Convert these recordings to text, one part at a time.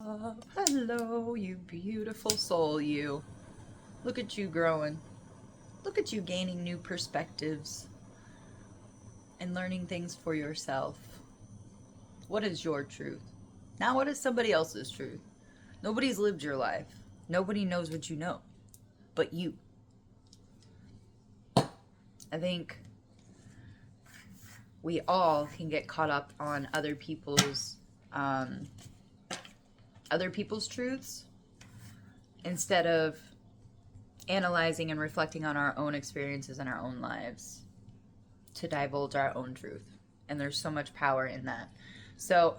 love. Hello, you beautiful soul, you. Look at you growing. Look at you gaining new perspectives and learning things for yourself. What is your truth? Now, what is somebody else's truth? Nobody's lived your life. Nobody knows what you know, but you. I think we all can get caught up on other people's truths instead of analyzing and reflecting on our own experiences in our own lives to divulge our own truth. And there's so much power in that. So,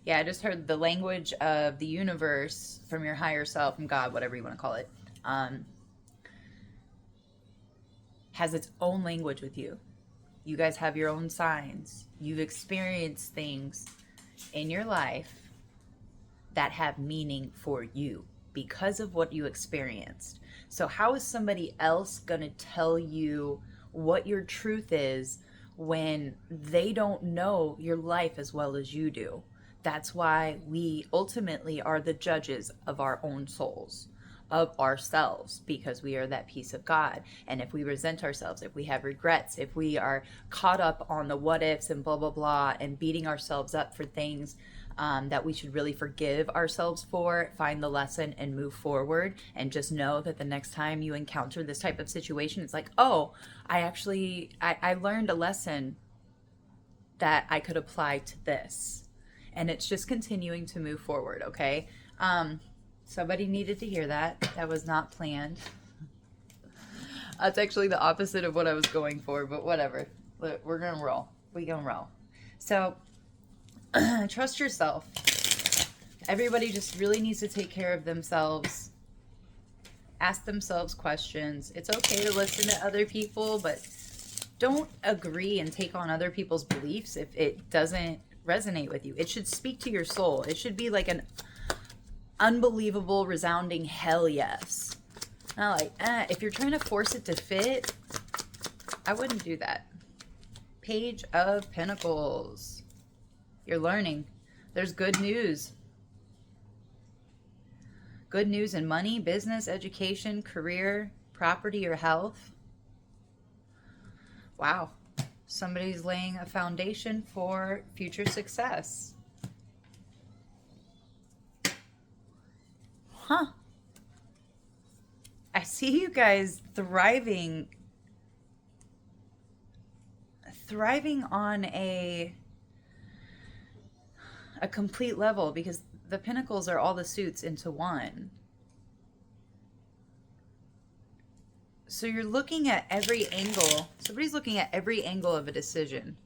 yeah, I just heard the language of the universe from your higher self, from God, whatever you want to call it, has its own language with you. You guys have your own signs. You've experienced things in your life that have meaning for you because of what you experienced. So how is somebody else going to tell you what your truth is when they don't know your life as well as you do? That's why we ultimately are the judges of our own souls, of ourselves, because we are that piece of God. And if we resent ourselves, if we have regrets, if we are caught up on the what ifs and blah, blah, blah, and beating ourselves up for things that we should really forgive ourselves for, find the lesson and move forward, and just know that the next time you encounter this type of situation, it's like, oh, I learned a lesson that I could apply to this. And it's just continuing to move forward, okay? Somebody needed to hear that. That was not planned. That's actually the opposite of what I was going for, but whatever. We're gonna roll. We gonna roll. So, trust yourself. Everybody just really needs to take care of themselves. Ask themselves questions. It's okay to listen to other people, but don't agree and take on other people's beliefs if it doesn't resonate with you. It should speak to your soul. It should be like an unbelievable, resounding hell yes. Not like, if you're trying to force it to fit, I wouldn't do that. Page of Pentacles. You're learning. There's good news. Good news in money, business, education, career, property, or health. Wow. Somebody's laying a foundation for future success. Huh. I see you guys thriving on a complete level, because the pentacles are all the suits into one. So you're looking at every angle. Somebody's looking at every angle of a decision.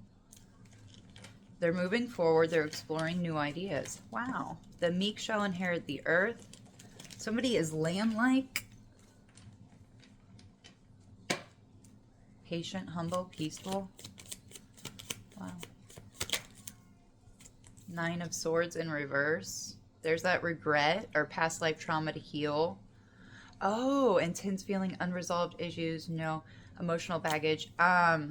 They're moving forward. They're exploring new ideas. Wow. The meek shall inherit the earth. Somebody is lamb-like. Patient, humble, peaceful. Wow. Nine of Swords in reverse. There's that regret or past life trauma to heal. Oh, intense feeling, unresolved issues, no emotional baggage. Wow,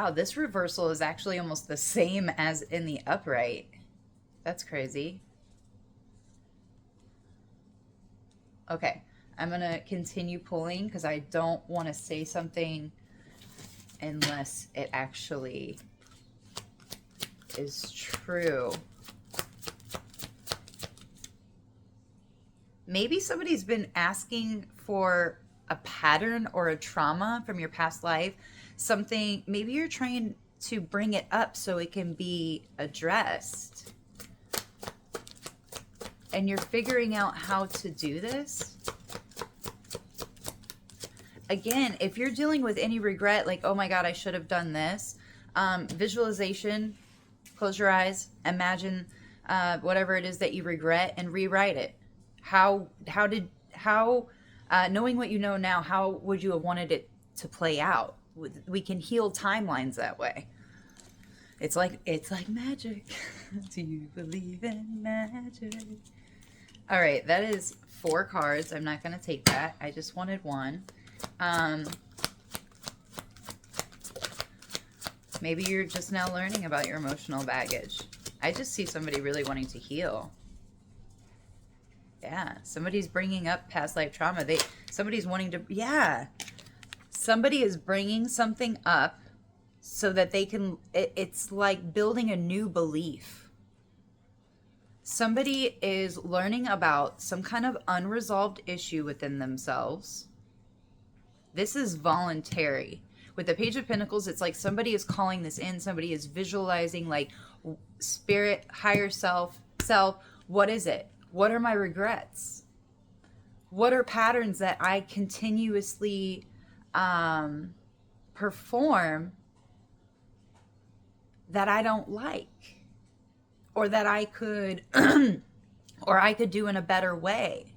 this reversal is actually almost the same as in the upright. That's crazy. Okay, I'm going to continue pulling because I don't want to say something unless it actually is true. Maybe somebody's been asking for a pattern or a trauma from your past life. Something, maybe you're trying to bring it up so it can be addressed. And you're figuring out how to do this. Again, if you're dealing with any regret, like, oh my God, I should have done this. Visualization, close your eyes, imagine whatever it is that you regret and rewrite it. Knowing what you know now, how would you have wanted it to play out? We can heal timelines that way. It's like magic. Do you believe in magic? All right, that is 4 cards. I'm not going to take that. I just wanted one. Maybe you're just now learning about your emotional baggage. I just see somebody really wanting to heal. Yeah, somebody's bringing up past life trauma. Somebody's wanting to, yeah. Somebody is bringing something up so that they can, it's like building a new belief. Somebody is learning about some kind of unresolved issue within themselves. This is voluntary. With the Page of Pentacles, it's like somebody is calling this in. Somebody is visualizing, like, spirit, higher self. What is it? What are my regrets? What are patterns that I continuously perform that I don't like, or that I could or I could do in a better way?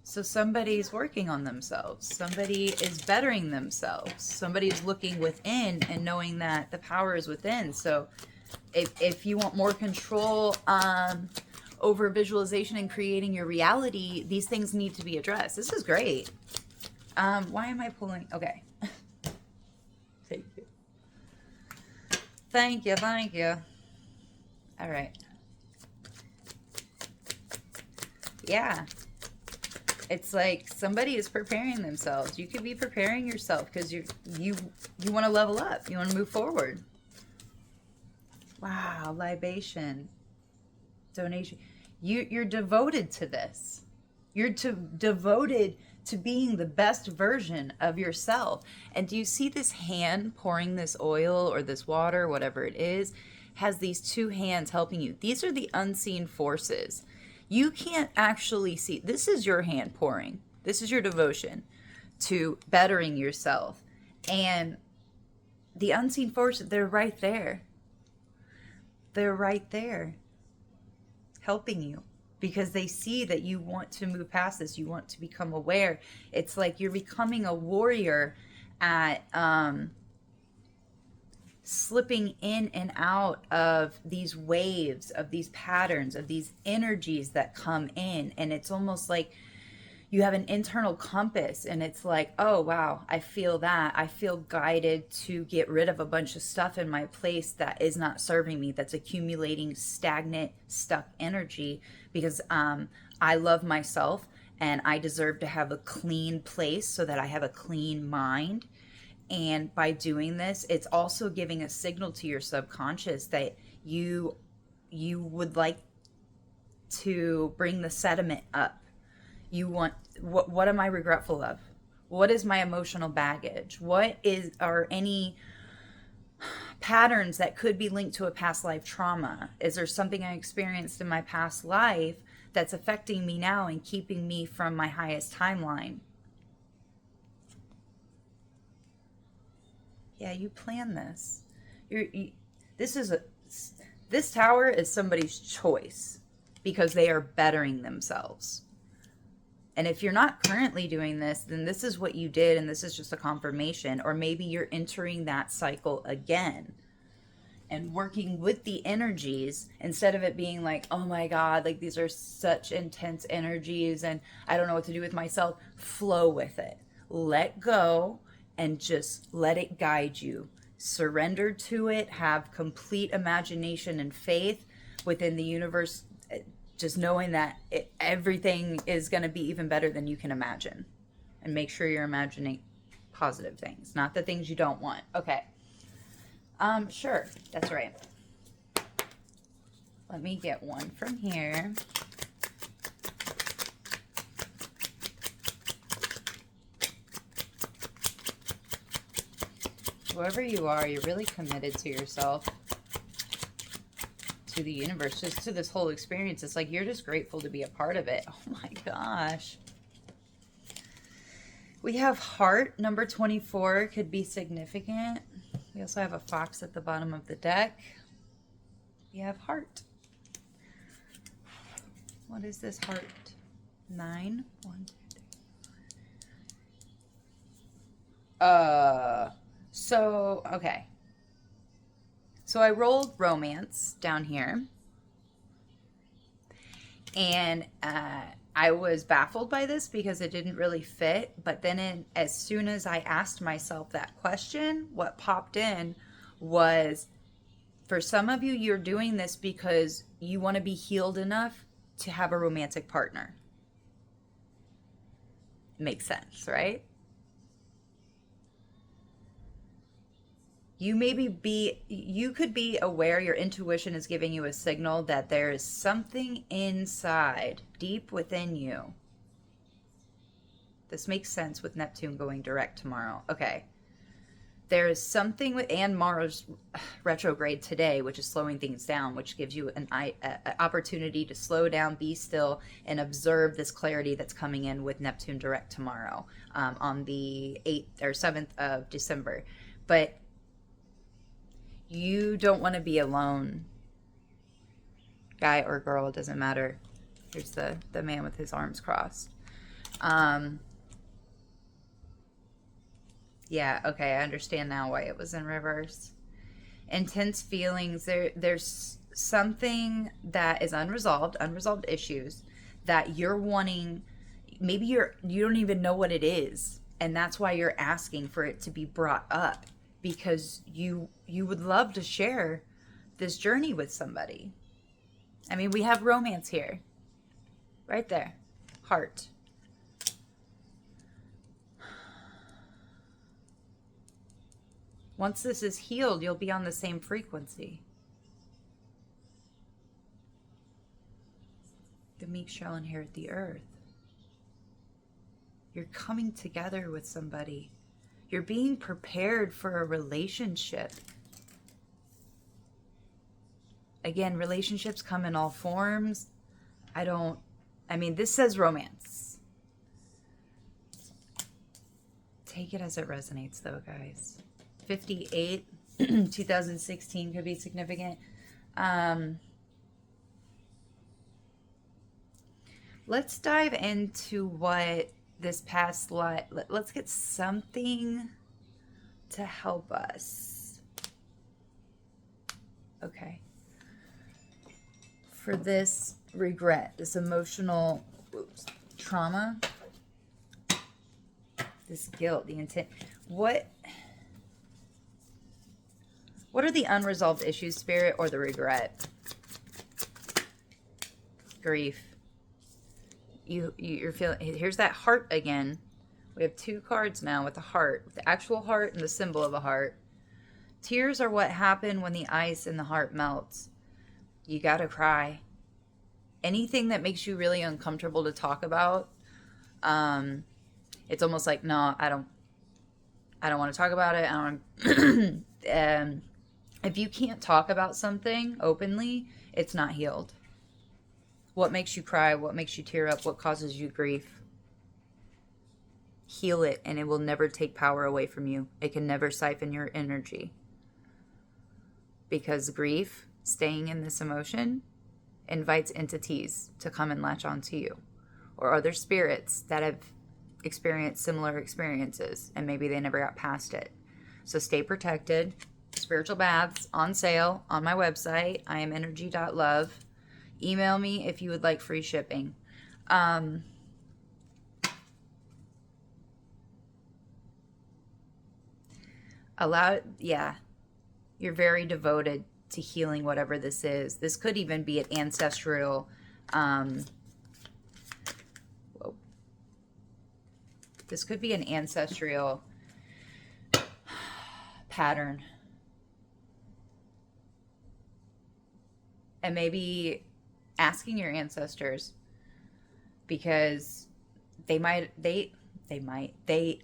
So somebody's working on themselves. Somebody is bettering themselves. Somebody is looking within and knowing that the power is within. So if you want more control over visualization and creating your reality, these things need to be addressed. This is great. Why am I pulling? Okay. Thank you. Thank you. Thank you. All right. Yeah. It's like somebody is preparing themselves. You could be preparing yourself because you want to level up. You want to move forward. Wow, libation, donation. You're devoted to this. You're devoted to being the best version of yourself. And do you see this hand pouring this oil or this water, whatever it is, has these two hands helping you. These are the unseen forces. You can't actually see. This is your hand pouring. This is your devotion to bettering yourself. And the unseen forces, they're right there. They're right there helping you because they see that you want to move past this. You want to become aware. It's like you're becoming a warrior at slipping in and out of these waves, of these patterns, of these energies that come in. And it's almost like you have an internal compass and it's like, oh, wow, I feel that. I feel guided to get rid of a bunch of stuff in my place that is not serving me, that's accumulating stagnant, stuck energy because I love myself and I deserve to have a clean place so that I have a clean mind. And by doing this, it's also giving a signal to your subconscious that you would like to bring the sediment up. You want, what am I regretful of? What is my emotional baggage? Are any patterns that could be linked to a past life trauma? Is there something I experienced in my past life that's affecting me now and keeping me from my highest timeline? Yeah, you plan this. This tower is somebody's choice because they are bettering themselves. And if you're not currently doing this, then this is what you did and this is just a confirmation. Or maybe you're entering that cycle again and working with the energies instead of it being like, oh my God, like these are such intense energies and I don't know what to do with myself. Flow with it. Let go and just let it guide you. Surrender to it. Have complete imagination and faith within the universe, just knowing that everything is going to be even better than you can imagine. And make sure you're imagining positive things, not the things you don't want. Okay. Sure. That's right. Let me get one from here. Whoever you are, you're really committed to yourself, to the universe, just to this whole experience. It's like you're just grateful to be a part of it. Oh my gosh. We have heart, number 24, could be significant. We also have a fox at the bottom of the deck. We have heart. What is this heart? 9? 1, 2, 3. So, okay. So I rolled romance down here. And I was baffled by this because it didn't really fit. But then, as soon as I asked myself that question, what popped in was, for some of you, you're doing this because you want to be healed enough to have a romantic partner. Makes sense, right? You could be aware, your intuition is giving you a signal that there is something inside, deep within you. This makes sense with Neptune going direct tomorrow. Okay. There is something with, and Mars retrograde today, which is slowing things down, which gives you an opportunity to slow down, be still, and observe this clarity that's coming in with Neptune direct tomorrow, on the 8th or 7th of December. But you don't want to be alone. Guy or girl, it doesn't matter. Here's the man with his arms crossed. Yeah, okay, I understand now why it was in reverse. Intense feelings. There's something that is unresolved issues that you're wanting. Maybe you don't even know what it is, and that's why you're asking for it to be brought up, because you would love to share this journey with somebody. I mean, we have romance here. Right there. Heart. Once this is healed, you'll be on the same frequency. The meek shall inherit the earth. You're coming together with somebody. You're being prepared for a relationship. Again, relationships come in all forms. This says romance. Take it as it resonates, though, guys. 58, 2016 could be significant. Let's dive into what this past life, let's get something to help us. Okay. For this regret, this emotional trauma, this guilt, the intent, what are the unresolved issues, Spirit, or the regret? Grief. You're feeling, here's that heart again. We have two cards now with the heart, the actual heart and the symbol of a heart. Tears are what happen when the ice in the heart melts. You gotta cry. Anything that makes you really uncomfortable to talk about, it's almost like, no, I don't want to talk about it. If you can't talk about something openly, it's not healed. What makes you cry? What makes you tear up? What causes you grief? Heal it, and it will never take power away from you. It can never siphon your energy. Because grief, staying in this emotion, invites entities to come and latch onto you, or other spirits that have experienced similar experiences, and maybe they never got past it. So stay protected. Spiritual baths on sale on my website, IamEnergy.love. Email me if you would like free shipping. You're very devoted to healing whatever this is. This could even be an ancestral, this could be an ancestral pattern. And maybe asking your ancestors, because they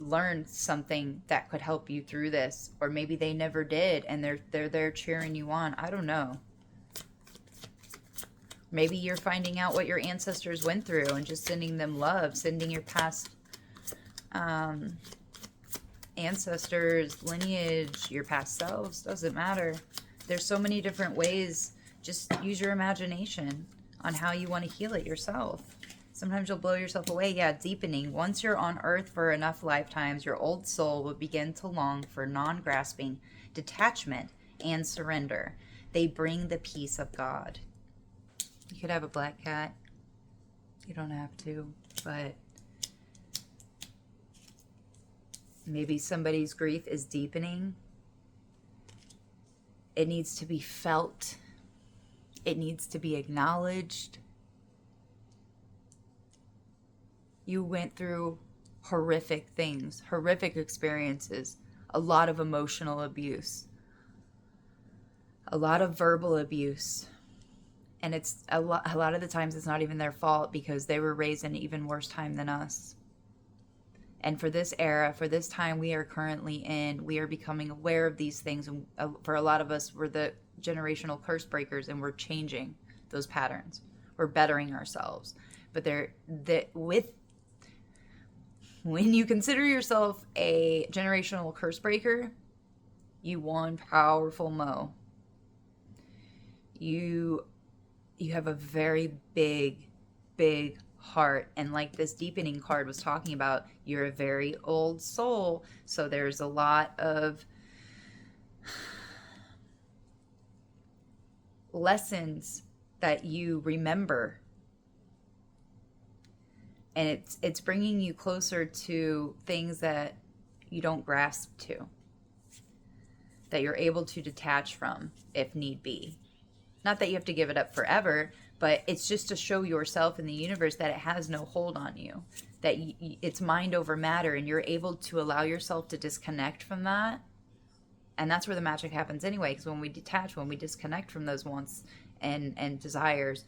learned something that could help you through this, or maybe they never did and they're there cheering you on. I don't know. Maybe you're finding out what your ancestors went through and just sending them love, sending your past ancestors, lineage, your past selves, doesn't matter. There's so many different ways. Just use your imagination on how you want to heal it yourself. Sometimes you'll blow yourself away. Yeah, deepening. Once you're on earth for enough lifetimes, your old soul will begin to long for non-grasping, detachment, and surrender. They bring the peace of God. You could have a black cat. You don't have to, but maybe somebody's grief is deepening. It needs to be felt. It needs to be acknowledged. You went through horrific things, horrific experiences, a lot of emotional abuse, a lot of verbal abuse. And it's a lot of the times it's not even their fault because they were raised in an even worse time than us. And for this era, for this time we are currently in, we are becoming aware of these things. And for a lot of us, we're the generational curse breakers, and we're changing those patterns. We're bettering ourselves. But when you consider yourself a generational curse breaker, you one powerful Mo. You have a very big, big heart, and like this deepening card was talking about, you're a very old soul, so there's a lot of lessons that you remember, and it's bringing you closer to things that you don't grasp to, that you're able to detach from if need be. Not that you have to give it up forever, but it's just to show yourself in the universe that it has no hold on you, that it's mind over matter, and you're able to allow yourself to disconnect from that. And that's where the magic happens anyway, because when we detach, when we disconnect from those wants and desires,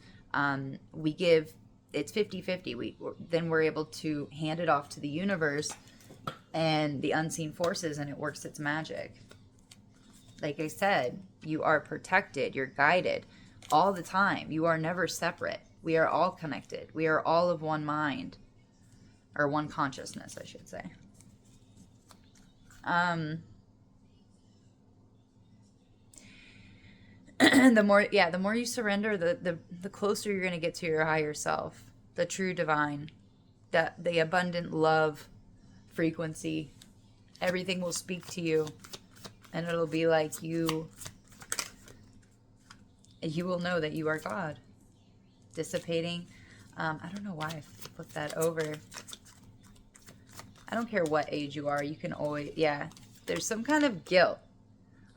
we give, it's 50-50. Then we're able to hand it off to the universe and the unseen forces, and it works its magic. Like I said, you are protected, you're guided all the time. You are never separate. We are all connected. We are all of one mind, or one consciousness, I should say. The more you surrender, the closer you're going to get to your higher self, the true divine, the abundant love frequency. Everything will speak to you, and it'll be like you will know that you are God. Dissipating. I don't know why I flipped that over. I don't care what age you are. You can always, there's some kind of guilt.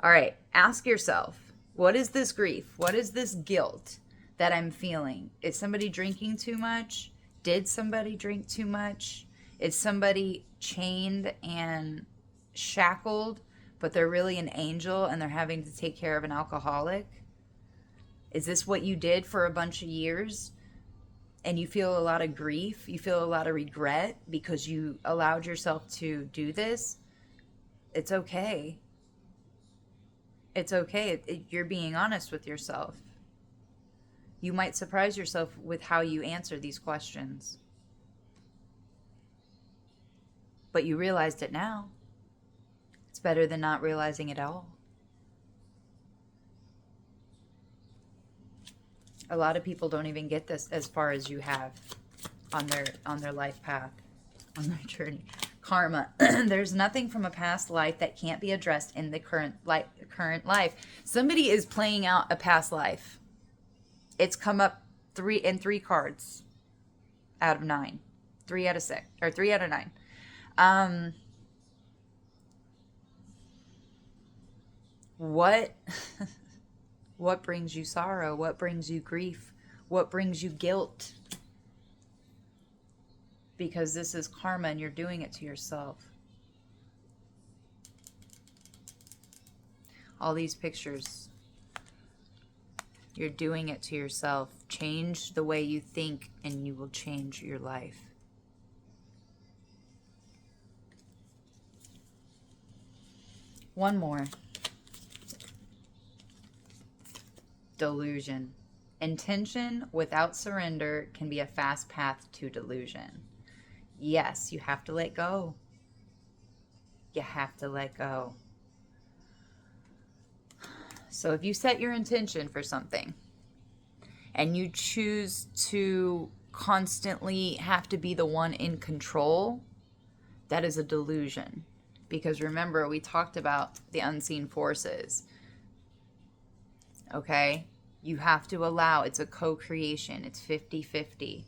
All right, ask yourself, what is this grief? What is this guilt that I'm feeling? Is somebody drinking too much? Did somebody drink too much? Is somebody chained and shackled, but they're really an angel and they're having to take care of an alcoholic? Is this what you did for a bunch of years and you feel a lot of grief? You feel a lot of regret because you allowed yourself to do this? It's okay. It's okay. You're being honest with yourself. You might surprise yourself with how you answer these questions. But you realized it now. It's better than not realizing it at all. A lot of people don't even get this as far as you have on their life path, on their journey. Karma. There's nothing from a past life that can't be addressed in the current life. Somebody is playing out a past life. It's come up 3 cards out of 9. 3 out of 6 or 3 out of 9. What brings you sorrow? What brings you grief? What brings you guilt? Because this is karma and you're doing it to yourself. All these pictures, you're doing it to yourself. Change the way you think and you will change your life. One more. Delusion. Intention without surrender can be a fast path to delusion. Yes, you have to let go. You have to let go. So if you set your intention for something and you choose to constantly have to be the one in control, that is a delusion. Because remember, we talked about the unseen forces. Okay? You have to allow, it's a co-creation. It's 50-50.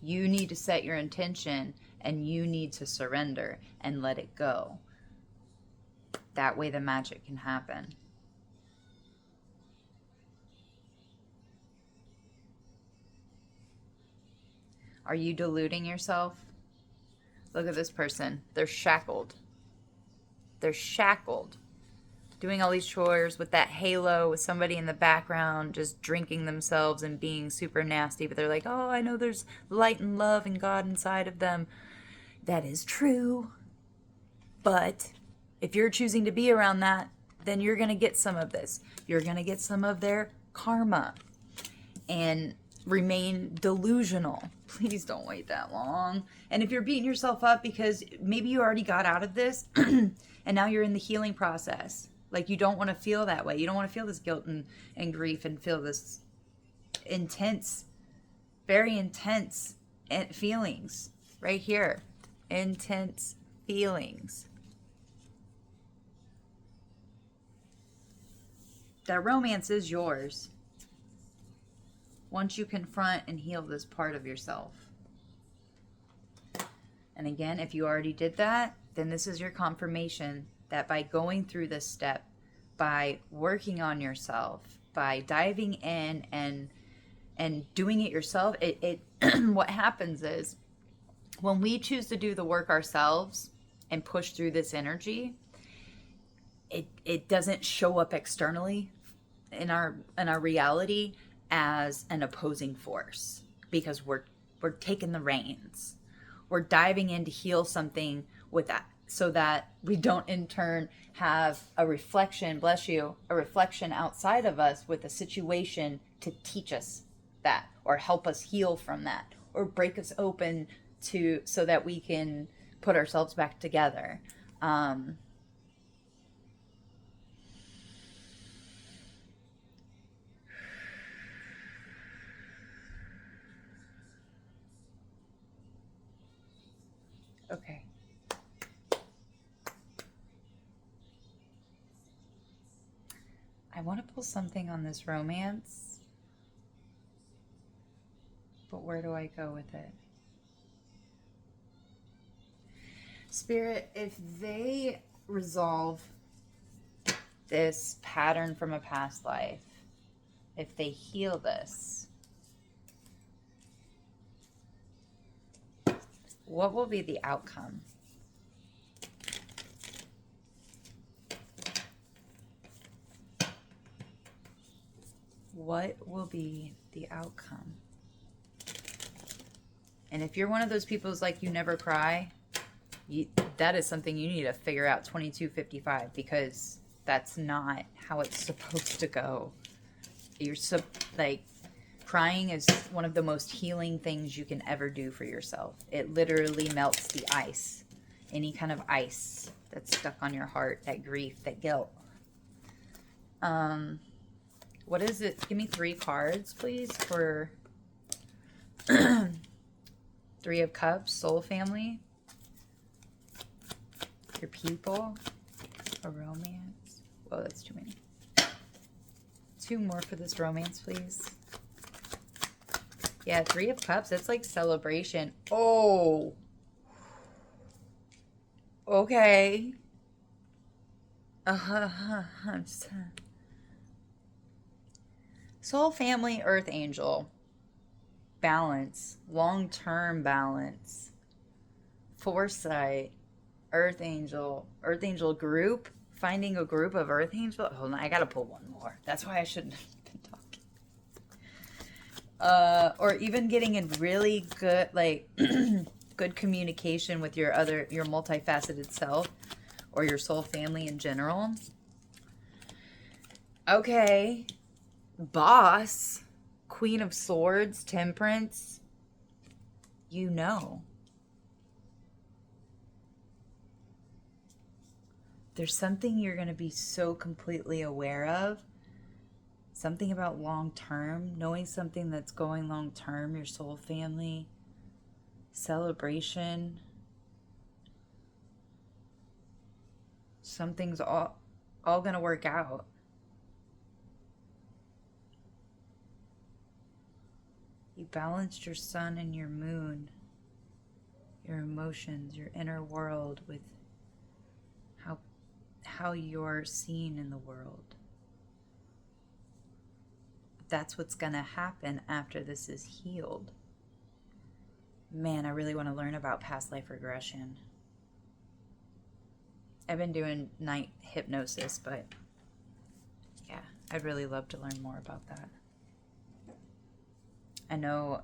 You need to set your intention and you need to surrender and let it go. That way the magic can happen. Are you deluding yourself? Look at this person. They're shackled. They're shackled. Doing all these chores with that halo, with somebody in the background just drinking themselves and being super nasty. But they're like, oh, I know there's light and love and God inside of them. That is true. But if you're choosing to be around that, then you're going to get some of this. You're going to get some of their karma and remain delusional. Please don't wait that long. And if you're beating yourself up because maybe you already got out of this and now you're in the healing process, like you don't want to feel that way. You don't want to feel this guilt and grief and feel this intense, very intense feelings right here. Intense feelings. That romance is yours once you confront and heal this part of yourself. And again, if you already did that, then this is your confirmation that by going through this step, by working on yourself, by diving in and doing it yourself, it what happens is when we choose to do the work ourselves and push through this energy, it doesn't show up externally in our reality as an opposing force, because we're taking the reins. We're diving in to heal something with that, so that we don't in turn have a reflection, bless you, a reflection outside of us with a situation to teach us that, or help us heal from that, or break us open to, so that we can put ourselves back together. Okay. I want to pull something on this romance, but where do I go with it? Spirit, if they resolve this pattern from a past life, if they heal this, what will be the outcome? What will be the outcome? And if you're one of those people who's like, you never cry, that is something you need to figure out 2255, because that's not how it's supposed to go. You're like, crying is one of the most healing things you can ever do for yourself. It literally melts the ice, any kind of ice that's stuck on your heart, that grief, that guilt. What is it? Give me 3 cards, please, for 3 of Cups, soul family, your people, a romance. Whoa, that's too many. 2 more for this romance, please. Yeah, 3 of Cups. That's like celebration. Oh. Okay. Soul family, earth angel. Balance. Long-term balance. Foresight. Earth angel. Earth angel group. Finding a group of earth angel. Hold on, I gotta pull 1 more. That's why I shouldn't have been talking. Or even getting in really good, like, good communication with your multifaceted self, or your soul family in general. Okay. Boss. Queen of Swords. Temperance. You know. There's something you're going to be so completely aware of. Something about long term. Knowing something that's going long term. Your soul family. Celebration. Something's all going to work out. You balanced your sun and your moon, your emotions, your inner world with how you're seen in the world. That's what's going to happen after this is healed. Man, I really want to learn about past life regression. I've been doing night hypnosis, but yeah, I'd really love to learn more about that. I know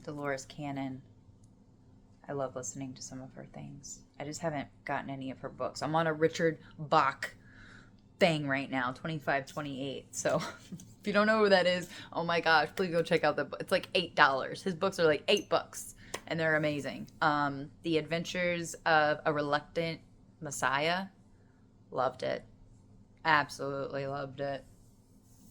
Dolores Cannon, I love listening to some of her things. I just haven't gotten any of her books. I'm on a Richard Bach thing right now, 2528. So if you don't know who that is, oh my gosh, please go check out the book. It's like $8. His books are like $8 and they're amazing. The Adventures of a Reluctant Messiah, loved it. Absolutely loved it.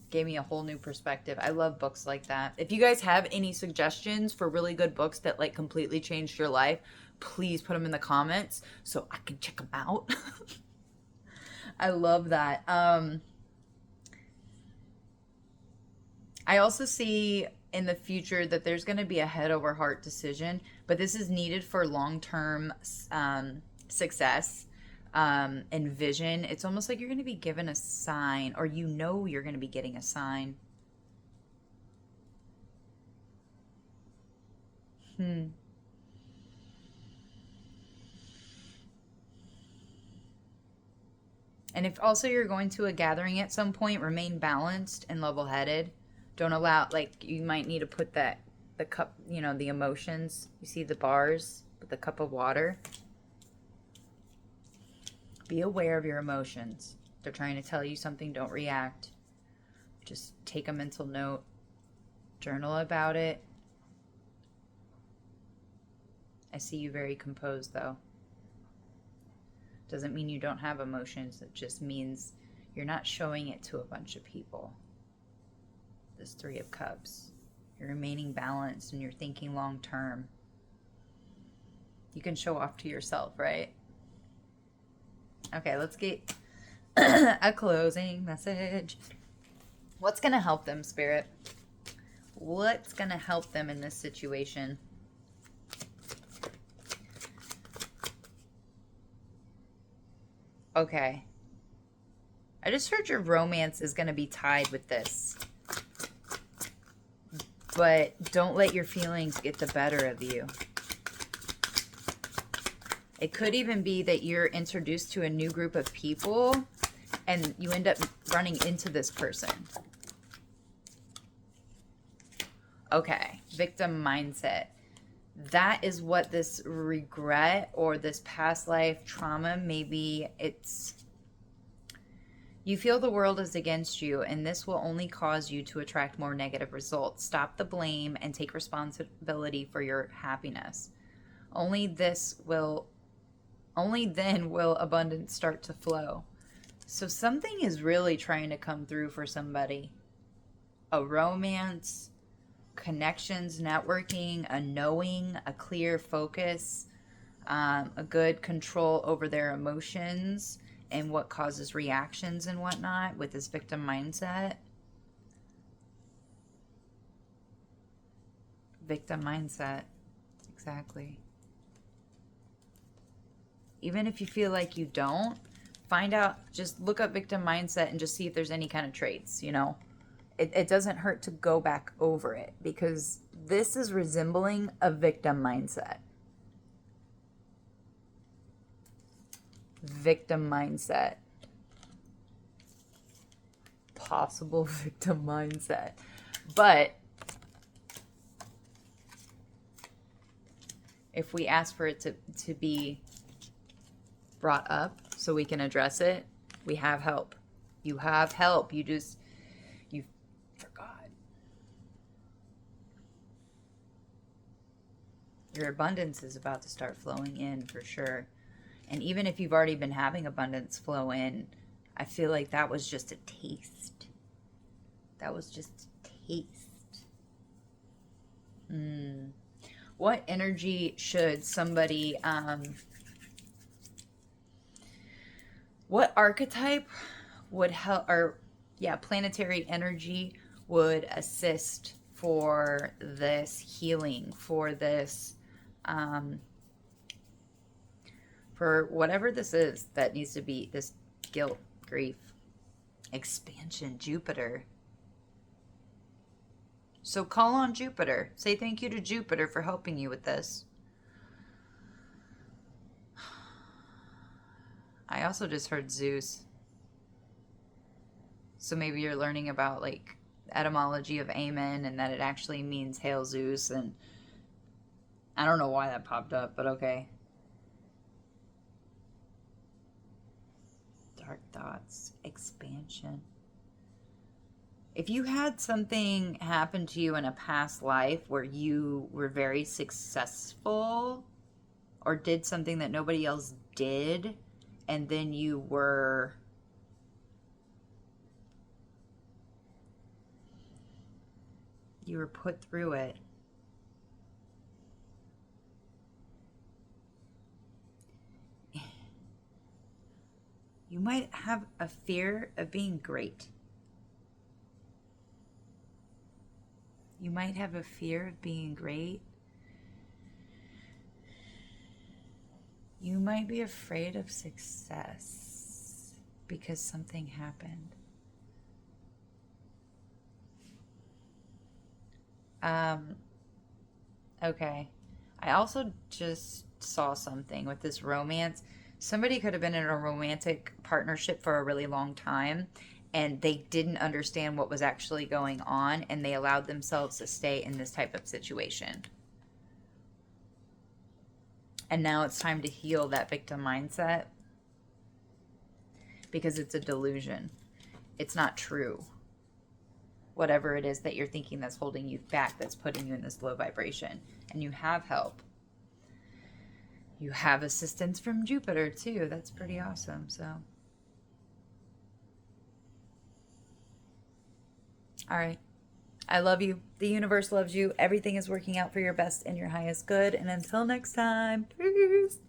Gave me a whole new perspective. I love books like that. If you guys have any suggestions for really good books that like completely changed your life, please put them in the comments so I can check them out. I love that. I also see in the future that there's going to be a head over heart decision, but this is needed for long-term success. And vision. It's almost like you're going to be given a sign, or you know you're going to be getting a sign. And if also you're going to a gathering at some point, remain balanced and level-headed. Don't allow, like, you might need to put the cup, the emotions. You see the bars with the cup of water. Be aware of your emotions. They're trying to tell you something, don't react. Just take a mental note. Journal about it. I see you very composed, though. Doesn't mean you don't have emotions. It just means you're not showing it to a bunch of people. This Three of Cups. You're remaining balanced and you're thinking long term. You can show off to yourself, right? Okay, let's get a closing message. What's going to help them, Spirit? What's going to help them in this situation? Okay. I just heard your romance is going to be tied with this. But don't let your feelings get the better of you. It could even be that you're introduced to a new group of people and you end up running into this person. Okay, victim mindset. That is what this regret or this past life trauma, maybe it's... You feel the world is against you, and this will only cause you to attract more negative results. Stop the blame and take responsibility for your happiness. Only then will abundance start to flow. So something is really trying to come through for somebody. A romance, connections, networking, a knowing, a clear focus, a good control over their emotions and what causes reactions and whatnot with this victim mindset. Victim mindset. Exactly. Even if you feel like you don't, find out, just look up victim mindset and just see if there's any kind of traits, It doesn't hurt to go back over it because this is resembling a victim mindset. Victim mindset. Possible victim mindset. But if we ask for it to be brought up so we can address it, we have help. You have help. You forgot. Your abundance is about to start flowing in for sure. And even if you've already been having abundance flow in, I feel like that was just a taste. That was just a taste. What energy should somebody... what archetype would help, or planetary energy would assist for this healing, for this, for whatever this is that needs to be, this guilt, grief, expansion, Jupiter. So call on Jupiter. Say thank you to Jupiter for helping you with this. I also just heard Zeus. So maybe you're learning about like etymology of Amen and that it actually means Hail Zeus. And I don't know why that popped up, but okay. Dark thoughts, expansion. If you had something happen to you in a past life where you were very successful or did something that nobody else did, and then you were put through it, you might have a fear of being great. You might have a fear of being great. You might be afraid of success because something happened. Okay. I also just saw something with this romance. Somebody could have been in a romantic partnership for a really long time and they didn't understand what was actually going on and they allowed themselves to stay in this type of situation. And now it's time to heal that victim mindset because it's a delusion. It's not true. Whatever it is that you're thinking that's holding you back, that's putting you in this low vibration. And you have help. You have assistance from Jupiter too. That's pretty awesome. So, all right. I love you. The universe loves you. Everything is working out for your best and your highest good. And until next time, peace.